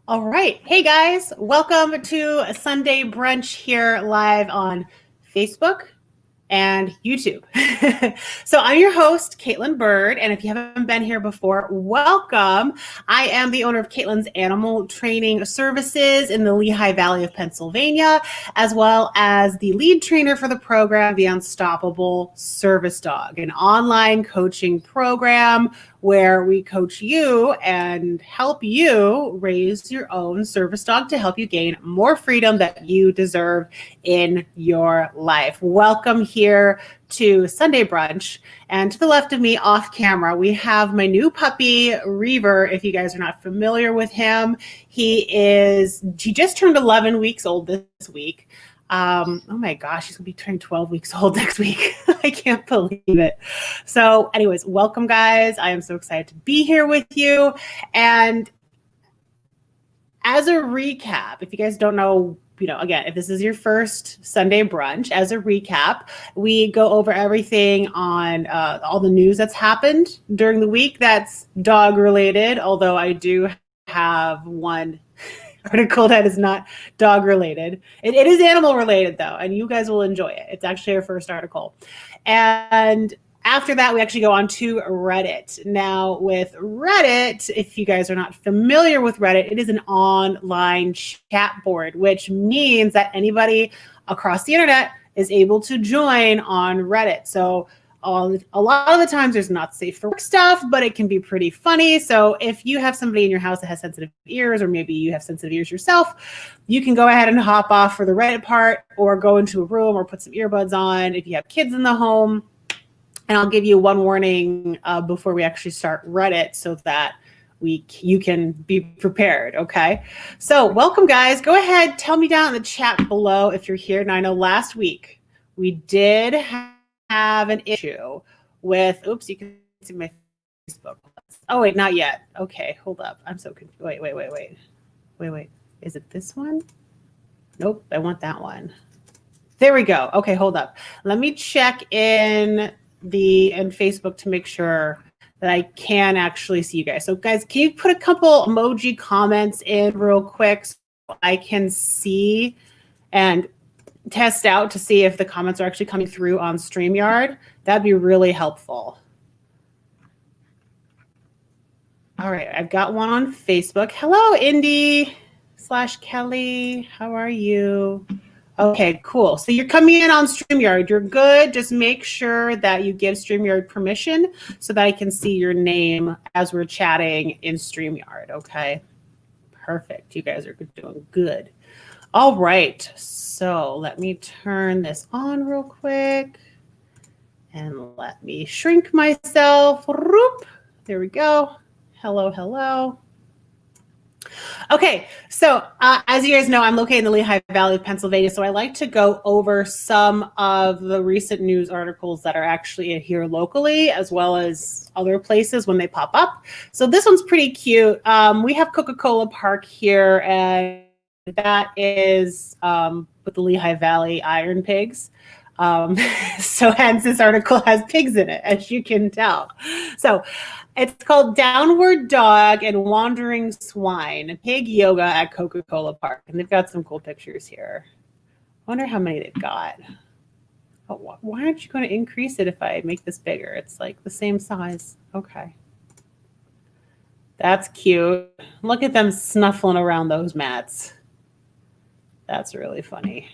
All right. Hey guys, welcome to Sunday Brunch here live on Facebook and YouTube. So I'm your host, Caitlin Bird, and if you haven't been here before, welcome. I am the owner of Caitlin's Animal Training Services in the Lehigh Valley of Pennsylvania, as well as the lead trainer for the program, The Unstoppable Service Dog, an online coaching program where we coach you and help you raise your own service dog to help you gain more freedom that you deserve in your life. Welcome here to Sunday Brunch. And to the left of me off camera, we have my new puppy, Reaver. If you guys are not familiar with him, he just turned 11 weeks old this week. Oh my gosh, he's gonna be turning 12 weeks old next week. I can't believe it. So anyways, welcome guys. I am so excited to be here with you. And as a recap, if you guys don't know, again, if this is your first Sunday brunch, as a recap, we go over everything on all the news that's happened during the week that's dog related, although I do have one article that is not dog related. It is animal related though, and you guys will enjoy it. It's actually our first article. And after that, we actually go on to Reddit. Now with Reddit, if you guys are not familiar with Reddit, it is an online chat board, which means that anybody across the internet is able to join on Reddit. So a lot of the times there's not safe for work stuff, but it can be pretty funny. So if you have somebody in your house that has sensitive ears, or maybe you have sensitive ears yourself, you can go ahead and hop off for the Reddit part, or go into a room or put some earbuds on if you have kids in the home. And I'll give you one warning before we actually start Reddit so that you can be prepared, okay? So welcome guys. Go ahead, tell me down in the chat below if you're here. Now I know last week we did have an issue with, oops, you can see my Facebook. Oh wait, not yet. Okay, hold up. I'm so confused. Wait. Is it this one? Nope, I want that one. There we go. Okay, hold up. Let me check in Facebook to make sure that I can actually see you guys. So guys, can you put a couple emoji comments in real quick so I can see and test out to see if the comments are actually coming through on StreamYard? That'd be really helpful. All right, I've got one on Facebook. Hello, Indy/Kelly. How are you? Okay, cool. So you're coming in on StreamYard. You're good. Just make sure that you give StreamYard permission so that I can see your name as we're chatting in StreamYard, okay? Perfect. You guys are doing good. All right, so let me turn this on real quick and let me shrink myself. There we go. Hello. Okay, so as you guys know, I'm located in the Lehigh Valley of Pennsylvania, so I like to go over some of the recent news articles that are actually here locally, as well as other places when they pop up. So this one's pretty cute. We have Coca-Cola Park here, and that is with the Lehigh Valley Iron Pigs. So hence this article has pigs in it, as you can tell. So it's called Downward Dog and Wandering Swine, Pig Yoga at Coca-Cola Park. And they've got some cool pictures here. I wonder how many they've got. Oh, why aren't you going to increase it if I make this bigger? It's like the same size. Okay. That's cute. Look at them snuffling around those mats. That's really funny.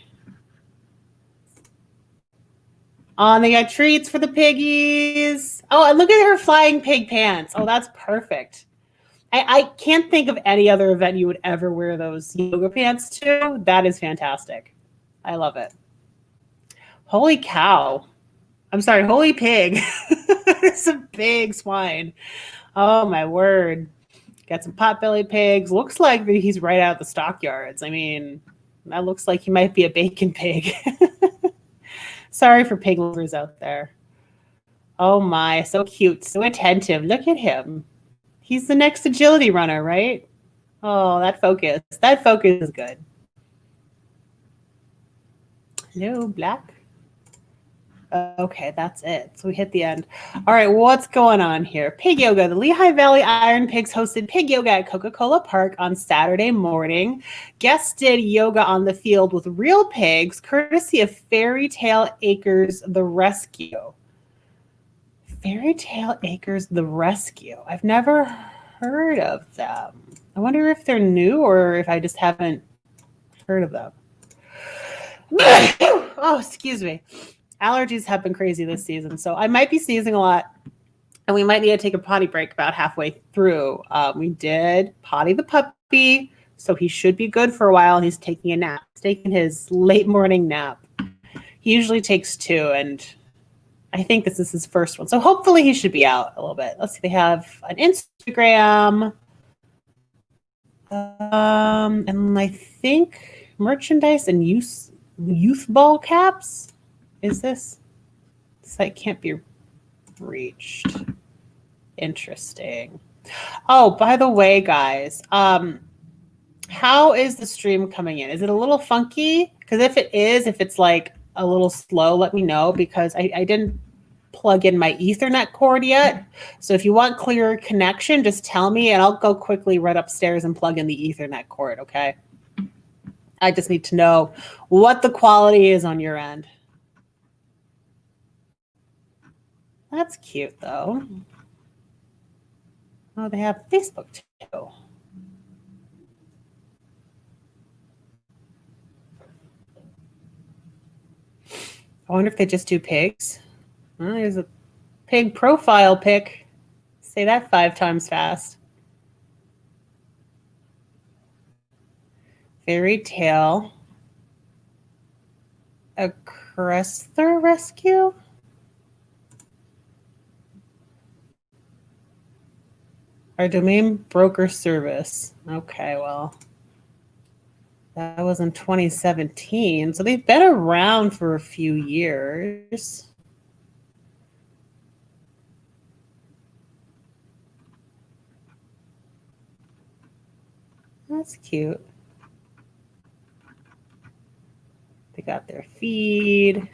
Oh, and they got treats for the piggies. Oh, and look at her flying pig pants. Oh, that's perfect. I can't think of any other event you would ever wear those yoga pants to. That is fantastic. I love it. Holy cow. I'm sorry, holy pig. It's a big swine. Oh, my word. Got some potbelly pigs. Looks like he's right out of the stockyards. I mean, that looks like he might be a bacon pig. Sorry for pig lovers out there. Oh my, so cute, so attentive. Look at him. He's the next agility runner, right? Oh, that focus is good. Hello, Black. Okay, that's it. So we hit the end. All right, what's going on here? Pig yoga. The Lehigh Valley Iron Pigs hosted pig yoga at Coca-Cola Park on Saturday morning. Guests did yoga on the field with real pigs, courtesy of Fairy Tale Acres The Rescue. Fairy Tale Acres The Rescue. I've never heard of them. I wonder if they're new or if I just haven't heard of them. Oh, excuse me. Allergies have been crazy this season, so I might be sneezing a lot, and we might need to take a potty break about halfway through. We did potty the puppy, so he should be good for a while, and he's taking a nap. He's taking his late morning nap. He usually takes 2, and I think this is his first one, so hopefully he should be out a little bit. Let's see, they have an Instagram, and I think merchandise and youth ball caps. Is this site can't be reached? Interesting. Oh, by the way, guys, how is the stream coming in? Is it a little funky? Because if it's like a little slow, let me know, because I didn't plug in my Ethernet cord yet. So if you want clearer connection, just tell me and I'll go quickly right upstairs and plug in the Ethernet cord, okay? I just need to know what the quality is on your end. That's cute, though. Oh, they have Facebook, too. I wonder if they just do pigs. Well, there's a pig profile pic. Say that 5 times fast. Fairy Tale. A Cressler Rescue? Our domain broker service. Okay, well, that was in 2017. So they've been around for a few years. That's cute. They got their feed.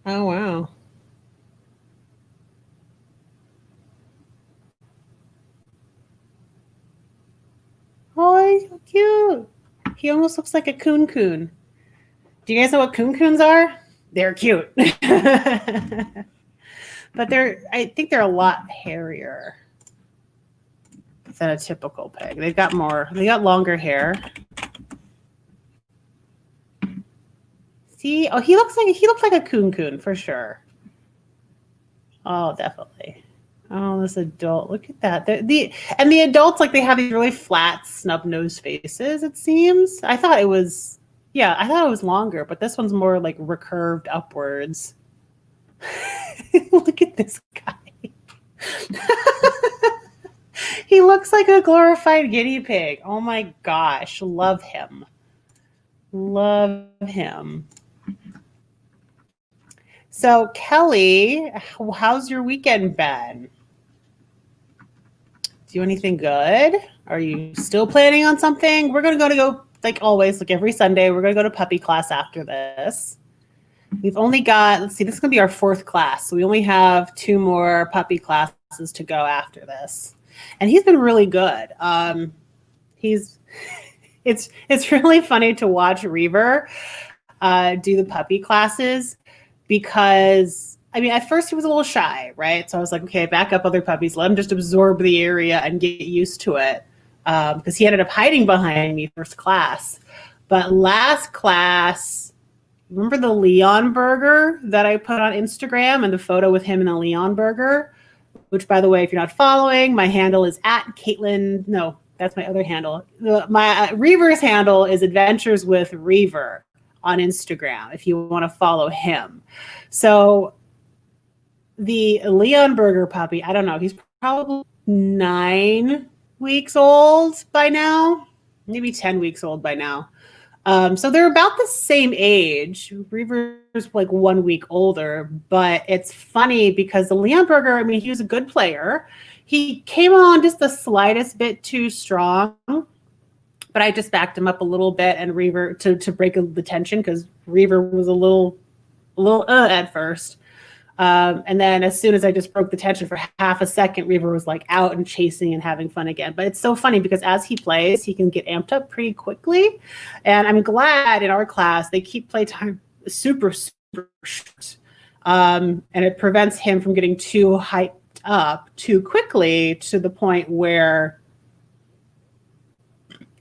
Oh, wow. Oh, he's so cute. He almost looks like a coon. Do you guys know what coons are? They're cute. But I think they're a lot hairier than a typical pig. They got longer hair. See? Oh, he looks like a coon for sure. Oh, definitely. Oh, this adult. Look at that. The adults, like, they have these really flat, snub-nosed faces, it seems. I thought it was longer, but this one's more like recurved upwards. Look at this guy. He looks like a glorified guinea pig. Oh my gosh. Love him. Love him. So, Kelly, how's your weekend been? Do anything good? Are you still planning on something? We're going to go, like always, like every Sunday, we're going to go to puppy class after this. We've only got, let's see, this is going to be our 4th class. So we only have 2 more puppy classes to go after this. And he's been really good. It's really funny to watch Reaver do the puppy classes, because I mean, at first he was a little shy, right? So I was like, okay, back up other puppies, let him just absorb the area and get used to it, because he ended up hiding behind me first class. But last class, remember the Leon burger that I put on Instagram and the photo with him in the Leon burger? Which, by the way, if you're not following, my handle is at Caitlin. No, that's my other handle. My Reaver's handle is Adventures with Reaver on Instagram, if you want to follow him. So the Leon Burger puppy, I don't know, he's probably 9 weeks old by now, maybe 10 weeks old by now. So they're about the same age. Reaver's like 1 week older, but it's funny because the Leon Burger, I mean, he was a good player. He came on just the slightest bit too strong, but I just backed him up a little bit, and Reaver to break the tension, because Reaver was a little a little at first. And then as soon as I just broke the tension for half a second, Reaver was like out and chasing and having fun again. But it's so funny because as he plays, he can get amped up pretty quickly. And I'm glad in our class, they keep playtime super, super short. And it prevents him from getting too hyped up too quickly to the point where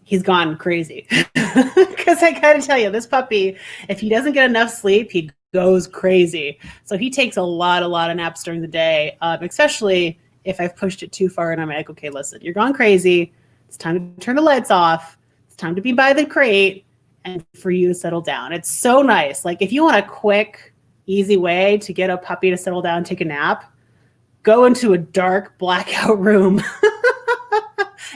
he's gone crazy. Because I gotta tell you, this puppy, if he doesn't get enough sleep, he goes crazy. So he takes a lot of naps during the day, especially if I've pushed it too far and I'm like, okay, listen, you're gone crazy. It's time to turn the lights off. It's time to be by the crate and for you to settle down. It's so nice. Like if you want a quick, easy way to get a puppy to settle down and take a nap, go into a dark blackout room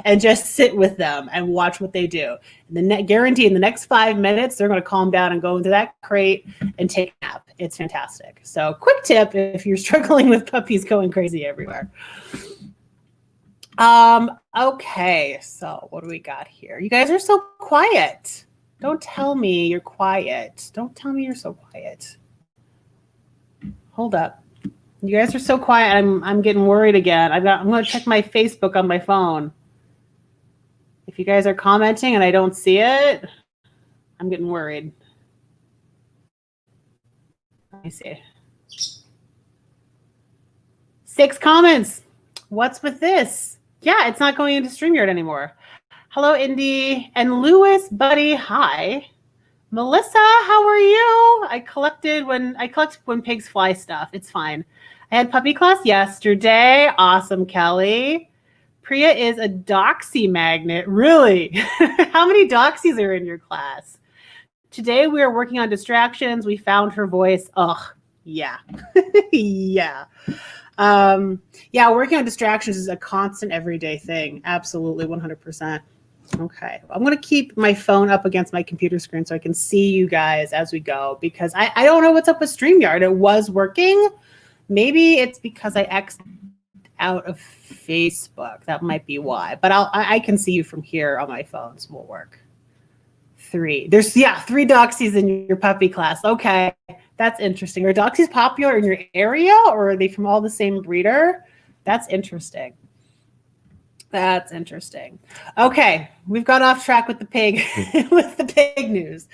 and just sit with them and watch what they do. And guarantee in the next 5 minutes, they're going to calm down and go into that crate and take a nap. It's fantastic. So quick tip if you're struggling with puppies going crazy everywhere. Okay, so what do we got here? You guys are so quiet. Don't tell me you're quiet. Don't tell me you're so quiet. Hold up. You guys are so quiet. I'm getting worried again. I'm going to check my Facebook on my phone. If you guys are commenting and I don't see it, I'm getting worried. Let me see. 6 comments. What's with this? Yeah, it's not going into StreamYard anymore. Hello, Indy. And Lewis, buddy, hi. Melissa, how are you? I collected when pigs fly stuff. It's fine. I had puppy class yesterday. Awesome, Kelly. Priya is a doxy magnet. Really? How many doxies are in your class? Today we are working on distractions. We found her voice. Ugh, yeah. Yeah. Yeah, working on distractions is a constant everyday thing. Absolutely, 100%. Okay, I'm going to keep my phone up against my computer screen so I can see you guys as we go because I don't know what's up with StreamYard. It was working. Maybe it's because I exited out of Facebook. That might be why. But I can see you from here on my phone, so we'll work. 3. There's 3 doxies in your puppy class. Okay, that's interesting. Are doxies popular in your area, or are they from all the same breeder? That's interesting. That's interesting. Okay, we've got off track with the pig with the pig news.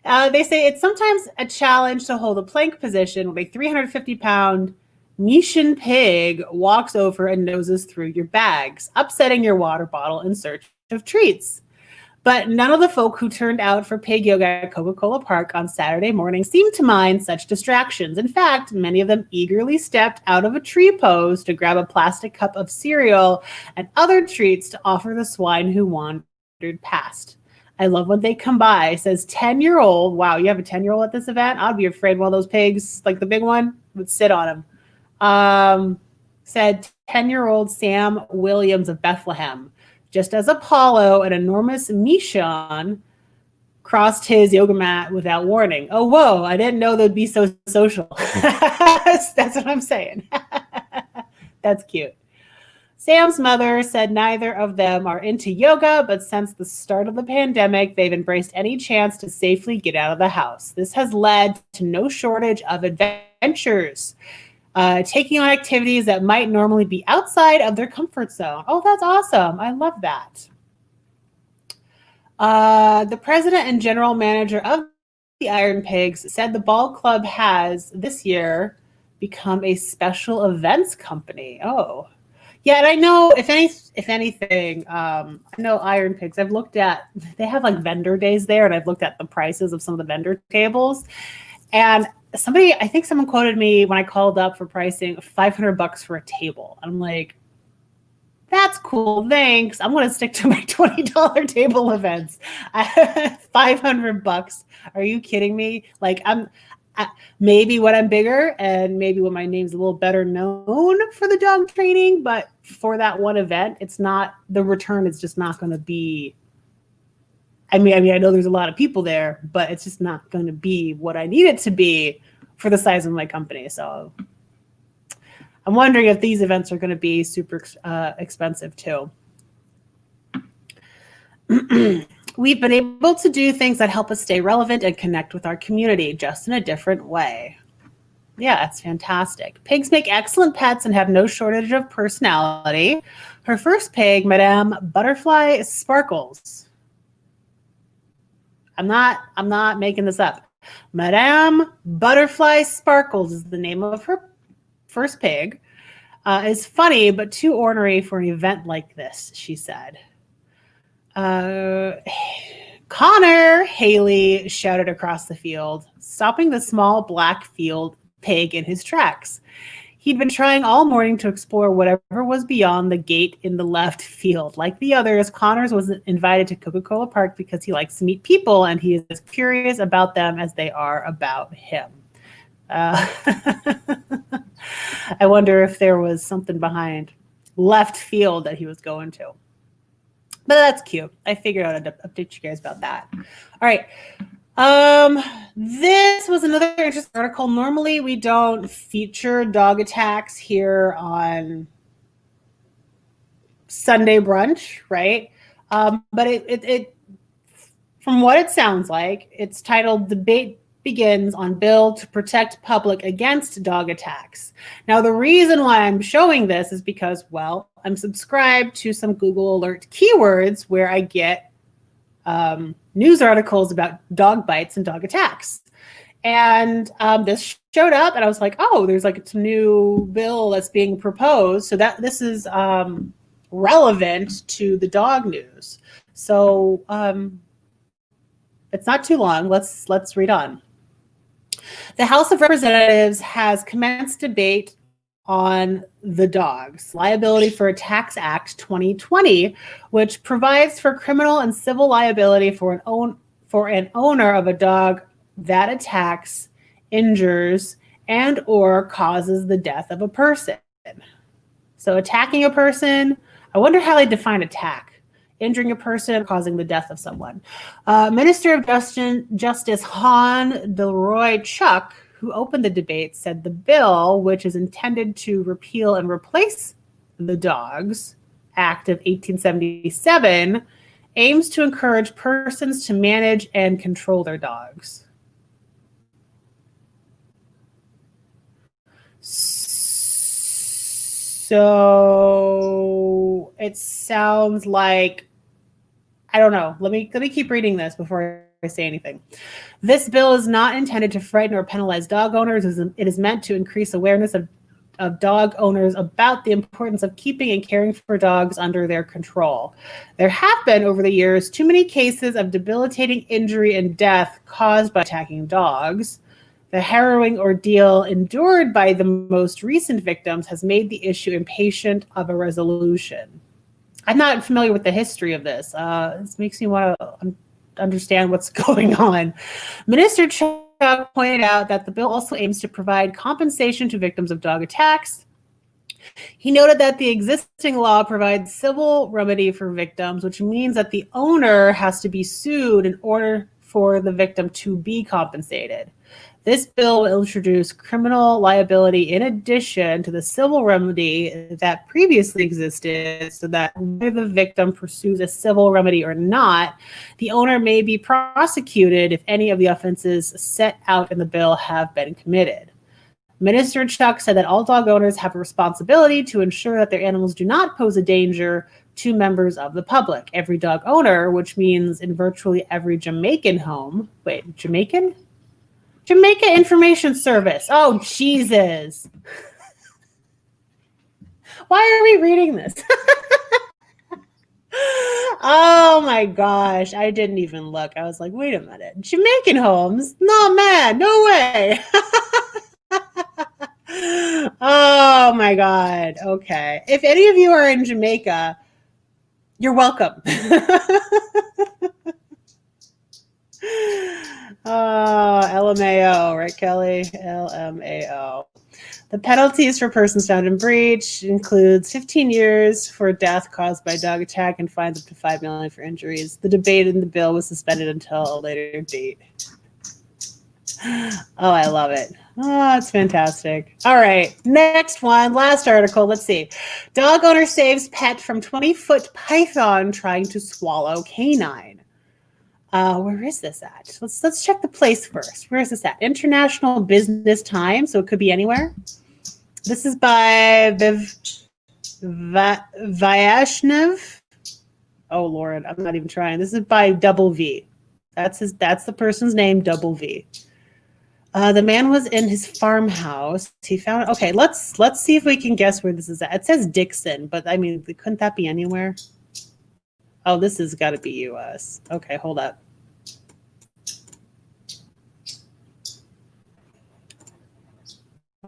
They say it's sometimes a challenge to hold a plank position when a 350-pound Nishan pig walks over and noses through your bags, upsetting your water bottle in search of treats. But none of the folk who turned out for pig yoga at Coca-Cola Park on Saturday morning seemed to mind such distractions. In fact, many of them eagerly stepped out of a tree pose to grab a plastic cup of cereal and other treats to offer the swine who wandered past. I love when they come by, says 10-year-old. Wow, you have a 10-year-old at this event? I'd be afraid one of those pigs, like the big one, would sit on him. Said 10-year-old Sam Williams of Bethlehem. Just as Apollo, an enormous Mishon, crossed his yoga mat without warning. Oh, whoa, I didn't know they'd be so social. That's what I'm saying. That's cute. Sam's mother said neither of them are into yoga, but since the start of the pandemic, they've embraced any chance to safely get out of the house. This has led to no shortage of adventures, taking on activities that might normally be outside of their comfort zone. Oh, that's awesome. I love that. The president and general manager of the Iron Pigs said the ball club has this year become a special events company. Oh, yeah. And I know if anything, I know Iron Pigs, I've looked at, they have like vendor days there, and I've looked at the prices of some of the vendor tables, and I think someone quoted me when I called up for pricing $500 for a table. I'm like, that's cool. Thanks. I'm going to stick to my $20 table events. $500. Are you kidding me? Like maybe when I'm bigger and maybe when my name's a little better known for the dog training, but for that one event, the return is just not going to be, I mean, I know there's a lot of people there, but it's just not going to be what I need it to be for the size of my company. So I'm wondering if these events are going to be super expensive too. We've been able to do things that help us stay relevant and connect with our community, just in a different way. Yeah, that's fantastic. Pigs make excellent pets and have no shortage of personality. Her first pig, Madame Butterfly Sparkles. I'm not making this up. Madame Butterfly Sparkles is the name of her first pig. Is funny, but too ornery for an event like this, she said. Connor, Haley shouted across the field, stopping the small black field pig in his tracks. He'd been trying all morning to explore whatever was beyond the gate in the left field. Like the others, Connors was invited to Coca-Cola Park because he likes to meet people and he is as curious about them as they are about him. I wonder if there was something behind left field that he was going to. But that's cute. I figured out to update you guys about that. All right. This was another interesting article. Normally we don't feature dog attacks here on Sunday brunch, right? But it from what it sounds like, it's titled "Debate Begins on Bill to Protect Public Against Dog Attacks." Now, the reason why I'm showing this is because, well, I'm subscribed to some Google Alert keywords where I get news articles about dog bites and dog attacks. And this showed up and I was like, oh, there's like a new bill that's being proposed. So that this is relevant to the dog news. So it's not too long. Let's read on. The House of Representatives has commenced debate on the Dogs Liability for Attacks Act 2020, which provides for criminal and civil liability for an owner of a dog that attacks, injures, and or causes the death of a person. So attacking a person, I wonder how they define attack. Injuring a person, causing the death of someone. Minister of Justice Han Delroy Chuck, who opened the debate, said the bill, which is intended to repeal and replace the Dogs Act of 1877, aims to encourage persons to manage and control their dogs. So it sounds like, I don't know. Let me keep reading this before I say anything. This bill is not intended to frighten or penalize dog owners. It is meant to increase awareness of dog owners about the importance of keeping and caring for dogs under their control. There have been, over the years, too many cases of debilitating injury and death caused by attacking dogs. The harrowing ordeal endured by the most recent victims has made the issue impatient of a resolution. I'm not familiar with the history of this. This makes me want to understand what's going on. Minister Chuck pointed out that the bill also aims to provide compensation to victims of dog attacks. He noted that the existing law provides civil remedy for victims, which means that the owner has to be sued in order for the victim to be compensated. This bill will introduce criminal liability in addition to the civil remedy that previously existed, so that whether the victim pursues a civil remedy or not, the owner may be prosecuted if any of the offenses set out in the bill have been committed. Minister Chuck said that all dog owners have a responsibility to ensure that their animals do not pose a danger to members of the public. Every dog owner, which means in virtually every Jamaican home, Jamaica Information Service. Oh, Jesus. Why are we reading this? Oh my gosh. I didn't even look. I was like, wait a minute. Jamaican homes? No, man. No way. Oh my God. Okay. If any of you are in Jamaica, you're welcome. LMAO, right, Kelly? LMAO. The penalties for persons found in breach includes 15 years for death caused by dog attack and fines up to $5 million for injuries. The debate in the bill was suspended until a later date. Oh, I love it. Oh, it's fantastic. All right, next one, last article. Let's see. Dog owner saves pet from 20-foot python trying to swallow canine. Where is this at? Let's check the place first. Where is this at? International Business Times, so it could be anywhere. This is by Vaishnav. Oh Lord, I'm not even trying. This is by Double V. That's the person's name, Double V. The man was in his farmhouse. He found okay. Let's see if we can guess where this is at. It says Dixon, but I mean, couldn't that be anywhere? Oh, this has got to be U.S. Okay, hold up.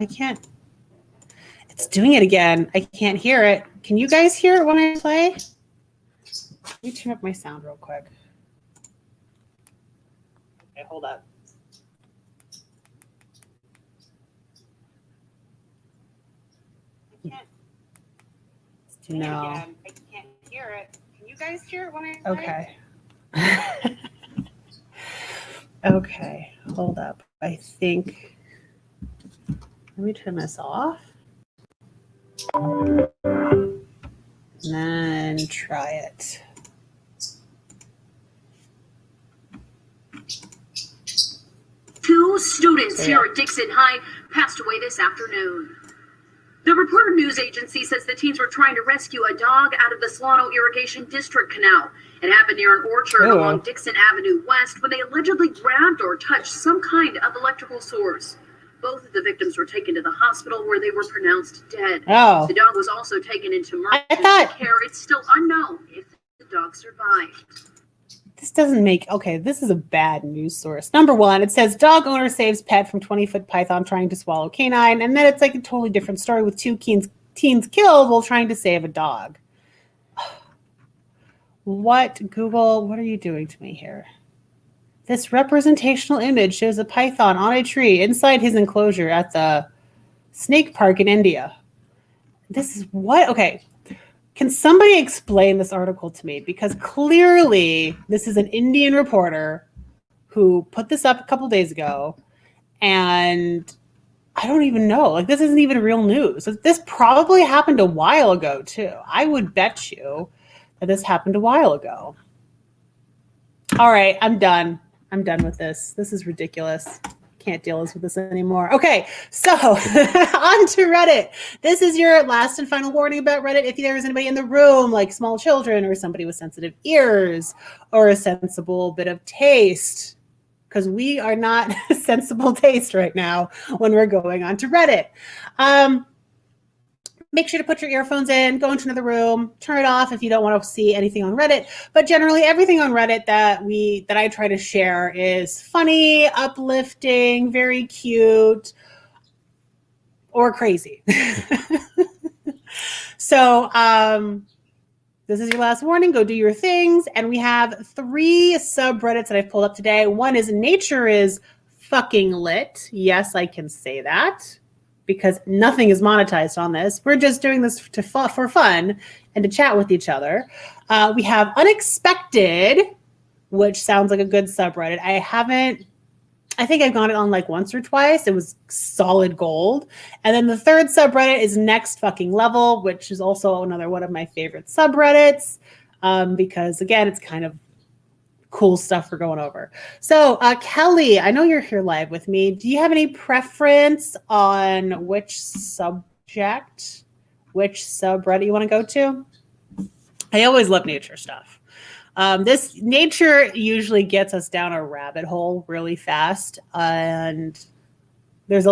I can't. It's doing it again. I can't hear it. Can you guys hear it when I play? Let me turn up my sound real quick. Okay, hold up. I can't. It's doing it again. I can't hear it. Can you guys hear it when I play? Okay. Okay, hold up. I think. Let me turn this off. And then try it. Two students here at Dixon High passed away this afternoon. The Reporter News Agency says the teens were trying to rescue a dog out of the Solano Irrigation District Canal. It happened near an orchard along Dixon Avenue West when they allegedly grabbed or touched some kind of electrical source. Both of the victims were taken to the hospital where they were pronounced dead. Oh. The dog was also taken into emergency care. It's still unknown if the dog survived. This doesn't make, okay, this is a bad news source. Number one, it says dog owner saves pet from 20-foot python trying to swallow canine. And then it's like a totally different story with two teens killed while trying to save a dog. What, Google, what are you doing to me here? This representational image shows a python on a tree inside his enclosure at the snake park in India. This is what? Okay. Can somebody explain this article to me? Because clearly this is an Indian reporter who put this up a couple days ago. And I don't even know. Like, this isn't even real news. This probably happened a while ago, too. I would bet you that this happened a while ago. All right, I'm done. I'm done with this. This is ridiculous. Can't deal with this anymore. Okay, so on to Reddit. This is your last and final warning about Reddit. If there is anybody in the room, like small children or somebody with sensitive ears or a sensible bit of taste, because we are not sensible taste right now when we're going on to Reddit. Make sure to put your earphones in, go into another room, turn it off if you don't want to see anything on Reddit. But generally, everything on Reddit that I try to share is funny, uplifting, very cute, or crazy. So this is your last warning. Go do your things. And we have 3 subreddits that I've pulled up today. One is Nature is Fucking Lit. Yes, I can say that, because nothing is monetized on this. We're just doing this for fun and to chat with each other. We have Unexpected, which sounds like a good subreddit. I think I've gone it on like once or twice. It was solid gold. And then the third subreddit is Next Fucking Level, which is also another one of my favorite subreddits, because again, it's kind of cool stuff we're going over. So Kelly, I know you're here live with me. Do you have any preference on which subreddit you want to go to? I always love nature stuff. This nature usually gets us down a rabbit hole really fast, and there's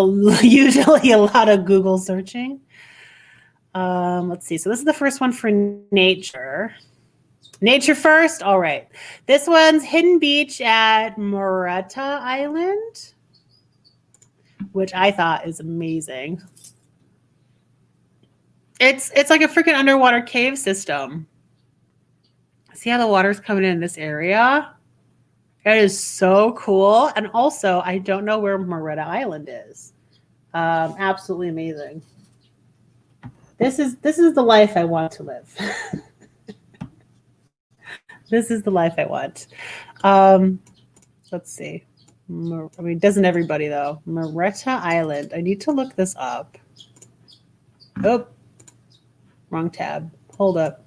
usually a lot of Google searching. Let's see. So this is the first one for nature. Nature first? All right. This one's Hidden Beach at Moretta Island, which I thought is amazing. It's like a freaking underwater cave system. See how the water's coming in this area? It is so cool. And also, I don't know where Moretta Island is. Absolutely amazing. This is the life I want to live. This is the life I want. Let's see. I mean, doesn't everybody, though? Moretta Island. I need to look this up. Oh, wrong tab. Hold up.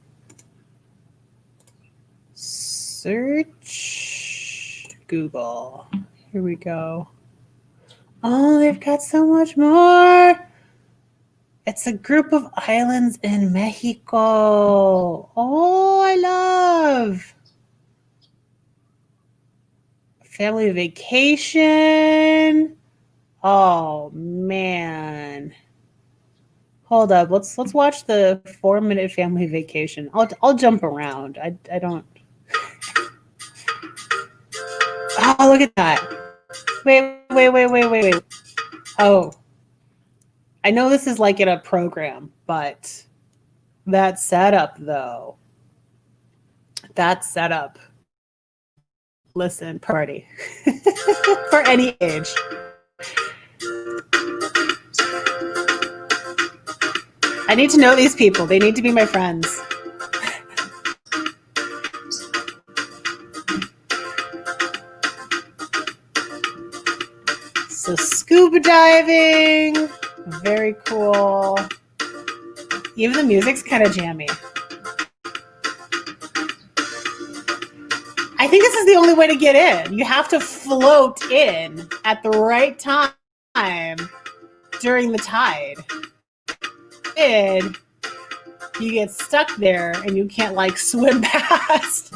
Search. Google. Here we go. Oh, they've got so much more. It's a group of islands in Mexico. Oh, I love. Family vacation. Oh man. Hold up. Let's watch the 4-minute family vacation. I'll jump around. I don't. Oh, look at that. Wait. Oh. I know this is like in a program, but that setup though. That setup. Listen, party. For any age. I need to know these people. They need to be my friends. So scuba diving, very cool. Even the music's kind of jammy. I think this is the only way to get in. You have to float in at the right time during the tide. And you get stuck there and you can't like swim past.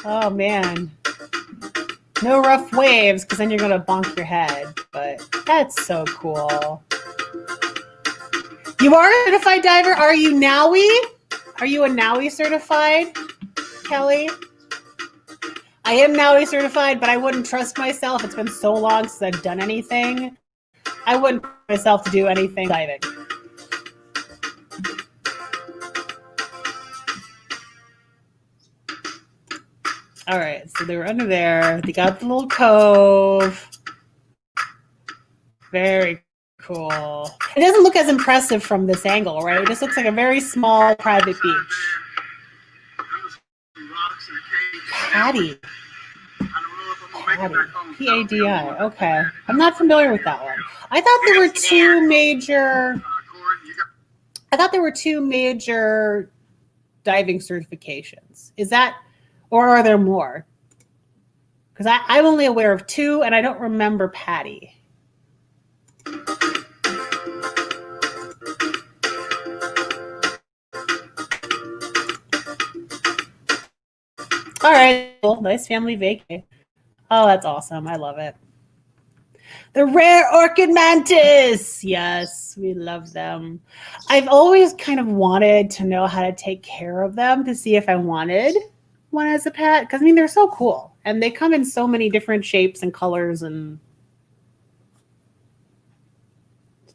Oh man. No rough waves because then you're going to bonk your head. But that's so cool. You are a certified diver? Are you NAUI? Are you a NAUI certified, Kelly? I am NAUI certified, but I wouldn't trust myself. It's been so long since I've done anything. I wouldn't trust myself to do anything diving. All right, so they were under there. They got the little cove. Very cool. It doesn't look as impressive from this angle, right? It just looks like a very small private beach. Paddy. P-A-D-I. Okay. I'm not familiar with that one. I thought there were two major diving certifications. Is that, or are there more? Because I'm only aware of two, and I don't remember Paddy. All right, cool. Nice family vacay. Oh, that's awesome. I love it. The rare orchid mantis. Yes, we love them. I've always kind of wanted to know how to take care of them to see if I wanted one as a pet. Because, I mean, they're so cool. And they come in so many different shapes and colors and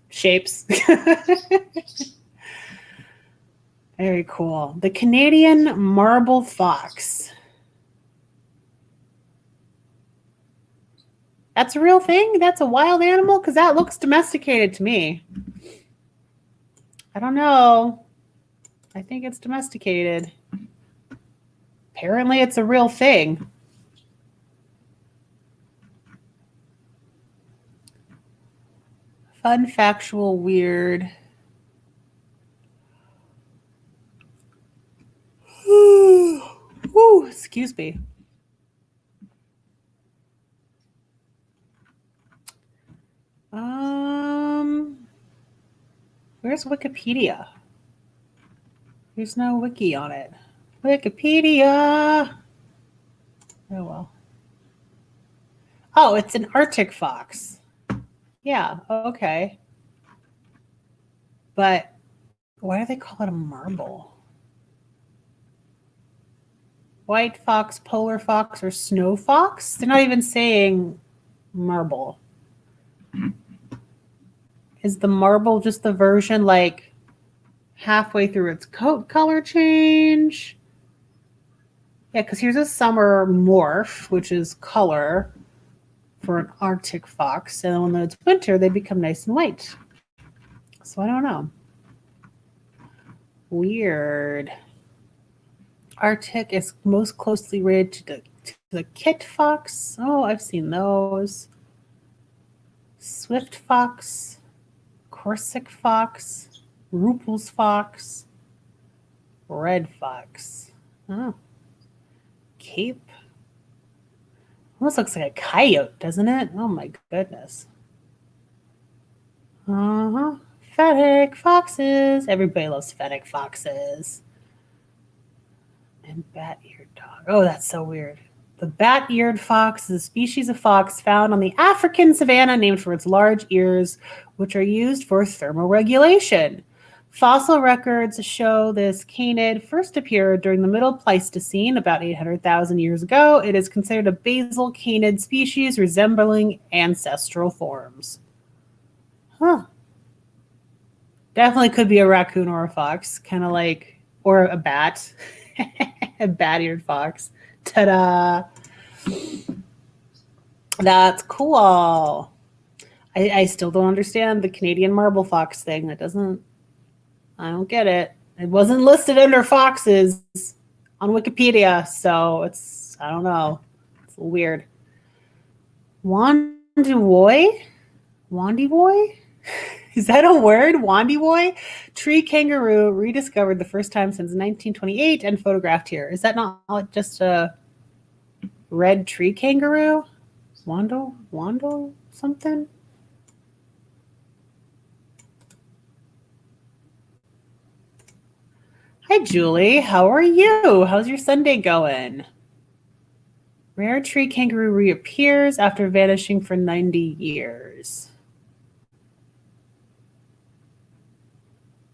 shapes. Very cool. The Canadian marble fox. That's a real thing? That's a wild animal? Because that looks domesticated to me. I don't know. I think it's domesticated. Apparently it's a real thing. Fun, factual, weird. Woo, excuse me. Where's Wikipedia? There's no wiki on it. Wikipedia. Oh, well. Oh, it's an Arctic fox. Yeah, okay. But why do they call it a marble? White fox, polar fox, or snow fox? They're not even saying marble. Is the marble just the version like halfway through its coat color change? Yeah, because here's a summer morph, which is color for an Arctic fox. And when it's winter, they become nice and white. So I don't know. Weird. Arctic is most closely related to the kit fox. Oh, I've seen those. Swift fox, Corsic fox, Rupel's fox, red fox. Oh. cape. Almost looks like a coyote, doesn't it? Oh my goodness. Fennec foxes. Everybody loves fennec foxes. And bat-eared dog. Oh, that's so weird. The bat-eared fox is a species of fox found on the African savanna named for its large ears, which are used for thermoregulation. Fossil records show this canid first appeared during the Middle Pleistocene, about 800,000 years ago. It is considered a basal canid species resembling ancestral forms. Huh. Definitely could be a raccoon or a fox, kind of like, or a bat. A bat-eared fox. Ta-da! That's cool. I still don't understand the Canadian marble fox thing. I don't get it. It wasn't listed under foxes on Wikipedia, so I don't know. It's weird. Wandivoy? Is that a word? Wandivoy? Tree kangaroo rediscovered the first time since 1928 and photographed here. Is that not just a red tree kangaroo? Wando something? Hi, Julie. How are you? How's your Sunday going? Rare tree kangaroo reappears after vanishing for 90 years.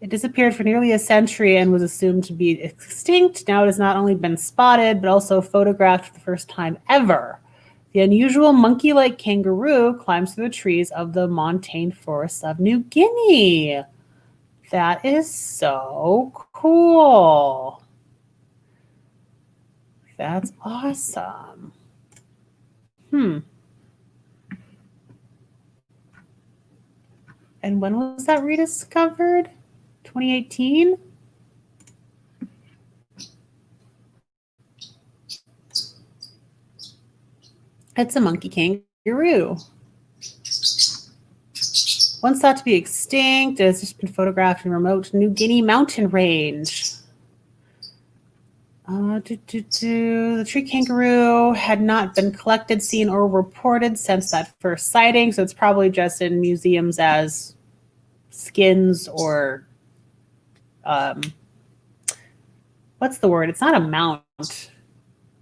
It disappeared for nearly a century and was assumed to be extinct. Now it has not only been spotted, but also photographed for the first time ever. The unusual monkey-like kangaroo climbs through the trees of the montane forests of New Guinea. That is so cool. That's awesome. And when was that rediscovered? 2018? It's a monkey kangaroo. Once thought to be extinct, it has just been photographed in remote New Guinea mountain range. The tree kangaroo had not been collected, seen, or reported since that first sighting, so it's probably just in museums as skins or what's the word? It's not a mount.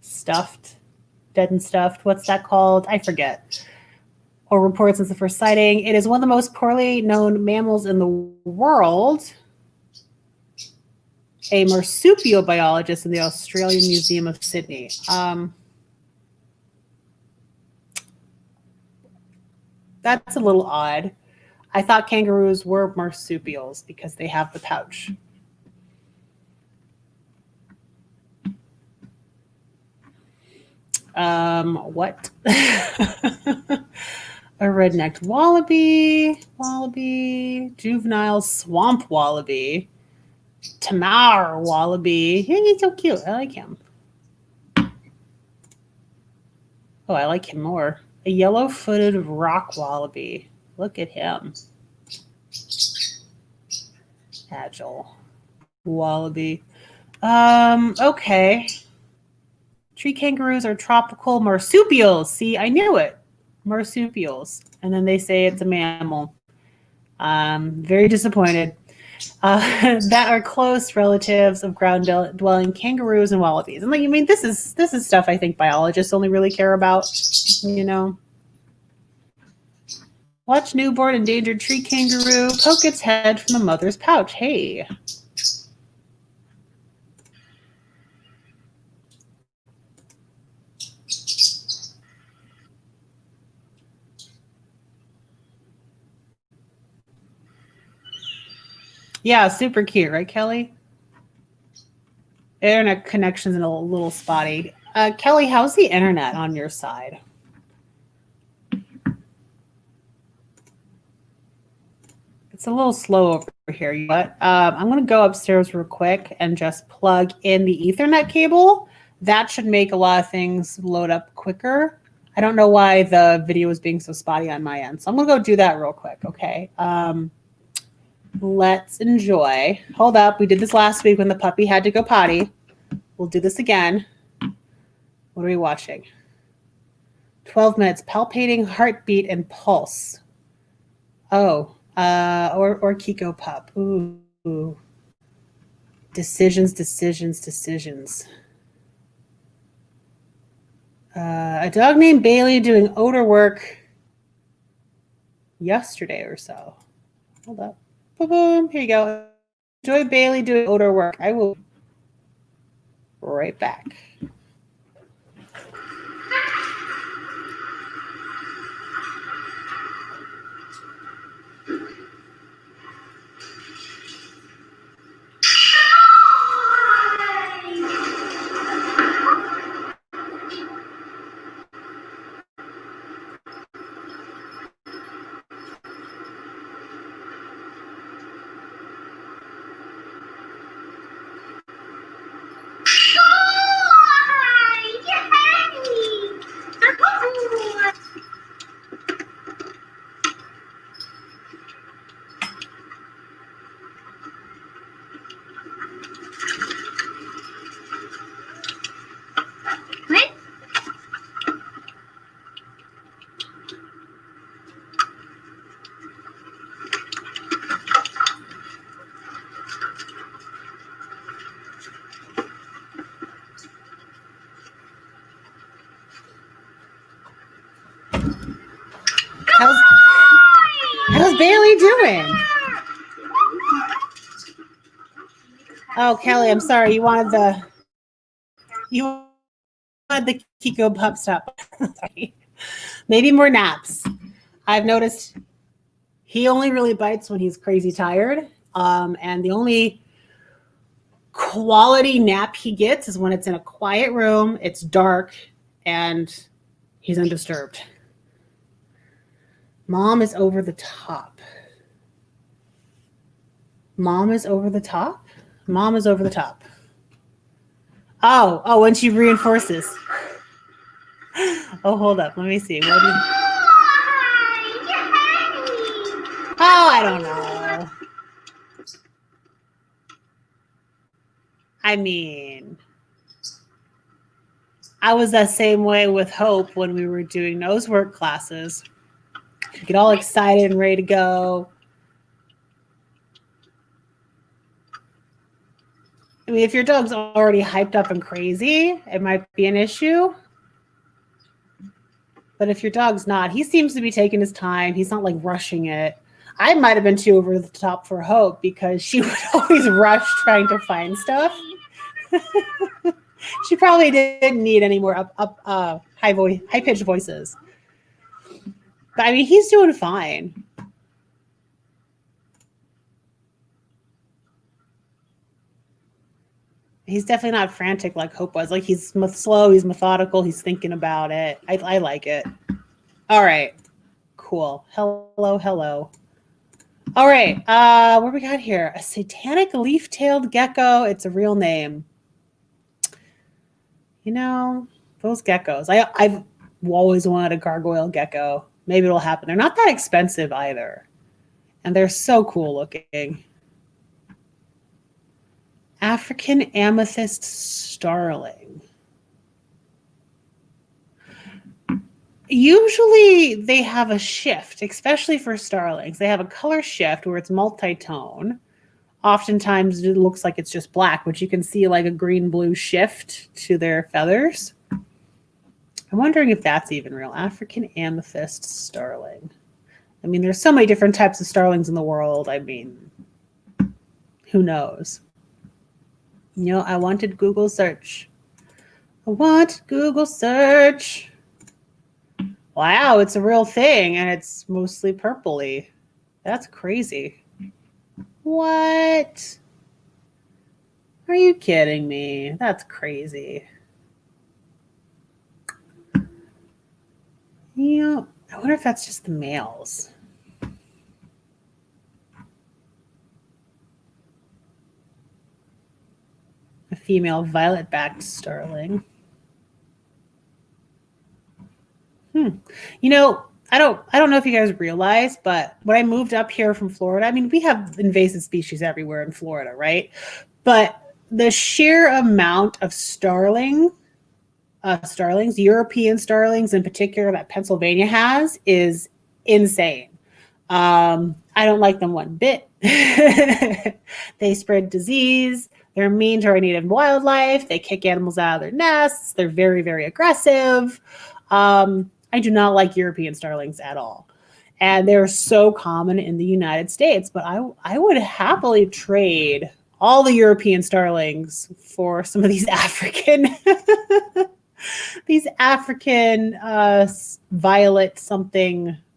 Stuffed. Dead and stuffed. What's that called? I forget. Or reported since the first sighting. It is one of the most poorly known mammals in the world. A marsupial biologist in the Australian Museum of Sydney. That's a little odd. I thought kangaroos were marsupials because they have the pouch. What? A red-necked wallaby, juvenile swamp wallaby, Tamar wallaby. Hey, he's so cute. I like him. Oh, I like him more. A yellow-footed rock wallaby. Look at him. Agile wallaby. Okay. Tree kangaroos are tropical marsupials. See, I knew it. Marsupials. And then they say it's a mammal. Very disappointed. That are close relatives of ground-dwelling kangaroos and wallabies. And this is stuff I think biologists only really care about, you know. Watch newborn endangered tree kangaroo poke its head from the mother's pouch. Hey. Yeah, super cute, right, Kelly? Internet connection's a little spotty. Kelly, how's the internet on your side? It's a little slow over here. But I'm going to go upstairs real quick and just plug in the Ethernet cable. That should make a lot of things load up quicker. I don't know why the video is being so spotty on my end. So I'm going to go do that real quick, okay? Let's enjoy. Hold up. We did this last week when the puppy had to go potty. We'll do this again. What are we watching? 12 minutes, palpating heartbeat and pulse. Oh, or Kiko Pup. Ooh. Decisions. A dog named Bailey doing odor work yesterday or so. Hold up. Boom. Here you go. Enjoy Bailey doing odor work. I will be right back. How's Bailey doing? Oh, Kelly, I'm sorry. You wanted the Kiko Pup stop. Maybe more naps. I've noticed he only really bites when he's crazy tired. And the only quality nap he gets is when it's in a quiet room, it's dark, and he's undisturbed. Mom is over the top. Mom is over the top? Mom is over the top. Oh, when she reinforces. Oh, hold up. Let me see. I don't know. I mean, I was that same way with Hope when we were doing nose work classes. She'd get all excited and ready to go. I mean, if your dog's already hyped up and crazy, it might be an issue. But if your dog's not, he seems to be taking his time. He's not like rushing it. I might have been too over the top for Hope because she would always rush trying to find stuff. She probably didn't need any more high-pitched voices. But I mean, he's doing fine. He's definitely not frantic like Hope was. Like, he's slow, he's methodical, he's thinking about it. I like it. All right. Cool. Hello. All right. What we got here? A satanic leaf-tailed gecko. It's a real name. You know, those geckos. I've always wanted a gargoyle gecko. Maybe it'll happen. They're not that expensive either. And they're so cool looking. African amethyst starling. Usually they have a shift, especially for starlings. They have a color shift where it's multi-tone. Oftentimes it looks like it's just black, but you can see like a green-blue shift to their feathers. I'm wondering if that's even real. African amethyst starling. I mean, there's so many different types of starlings in the world. I mean, who knows? You know, I wanted Google search. I want Google search. Wow, it's a real thing, and it's mostly purpley. That's crazy. What? Are you kidding me? That's crazy. Yeah, I wonder if that's just the males. A female violet-backed starling. You know, I don't know if you guys realize, but when I moved up here from Florida, I mean, we have invasive species everywhere in Florida, right? But the sheer amount of starling starlings, European starlings in particular, that Pennsylvania has is insane. I don't like them one bit. They spread disease. They're mean to our native wildlife. They kick animals out of their nests. They're very, very aggressive. I do not like European starlings at all. And they're so common in the United States, but I would happily trade all the European starlings for some of these African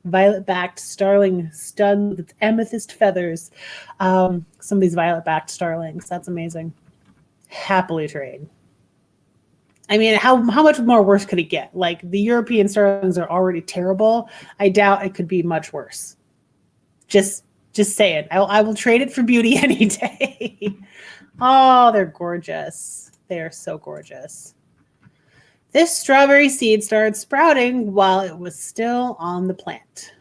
violet-backed starling stunned with amethyst feathers. Some of these violet-backed starlings. That's amazing. Happily trade. I mean, how much more worse could it get? Like, the European starlings are already terrible. I doubt it could be much worse. Just say it. I will trade it for beauty any day. Oh, they're gorgeous. They are so gorgeous. This strawberry seed started sprouting while it was still on the plant.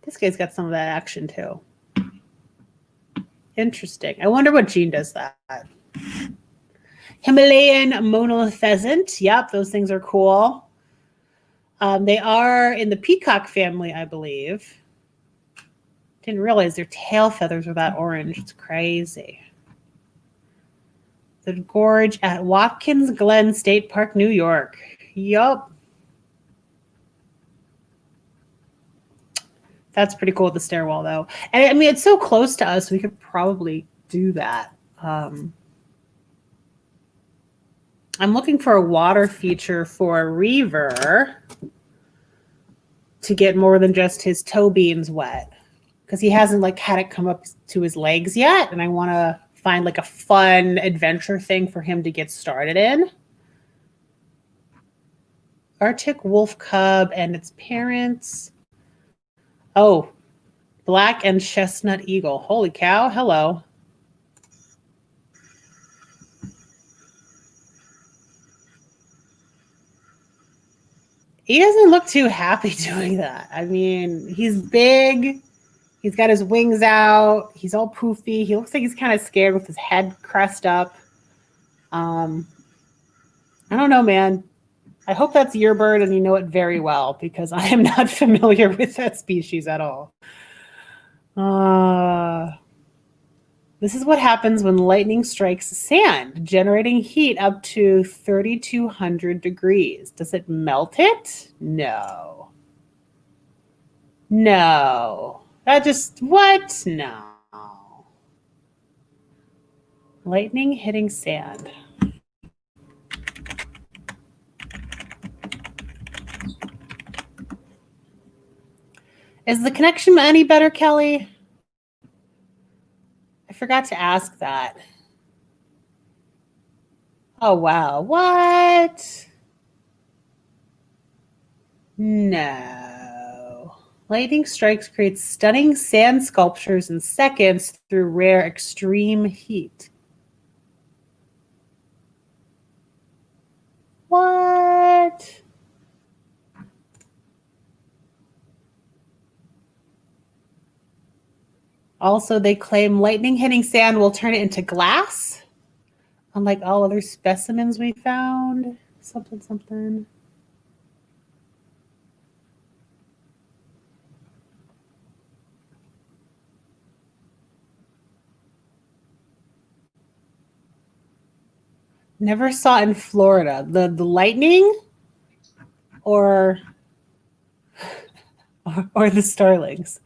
This guy's got some of that action too. Interesting. I wonder what gene does that. Himalayan monal pheasant. Yep, those things are cool. They are in the peacock family, I believe. Didn't realize their tail feathers were that orange. It's crazy. The gorge at Watkins Glen State Park, New York. Yup. That's pretty cool with the stairwell, though. And I mean, it's so close to us, we could probably do that. I'm looking for a water feature for Reaver to get more than just his toe beans wet, because he hasn't like had it come up to his legs yet, and I want to find like a fun adventure thing for him to get started in. Arctic wolf cub and its parents. Oh, black and chestnut eagle. Holy cow. Hello. He doesn't look too happy doing that. I mean, he's big. He's got his wings out. He's all poofy. He looks like he's kind of scared with his head crest up. I don't know, man. I hope that's your bird and you know it very well, because I am not familiar with that species at all. This is what happens when lightning strikes sand, generating heat up to 3,200 degrees. Does it melt it? No. No. That just, what? No. Lightning hitting sand. Is the connection any better, Kelly? I forgot to ask that. Oh, wow. What? No. Lightning strikes create stunning sand sculptures in seconds through rare extreme heat. What? Also, they claim lightning hitting sand will turn it into glass, unlike all other specimens we found. Something. Never saw in Florida. The lightning or the starlings.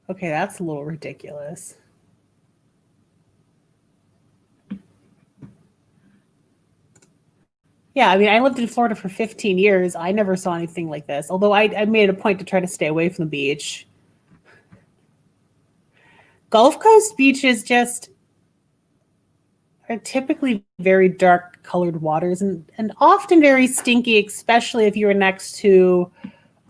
Okay, that's a little ridiculous. Yeah, I mean, I lived in Florida for 15 years. I never saw anything like this, although I made it a point to try to stay away from the beach. Gulf Coast beaches just are typically very dark colored waters and often very stinky, especially if you were next to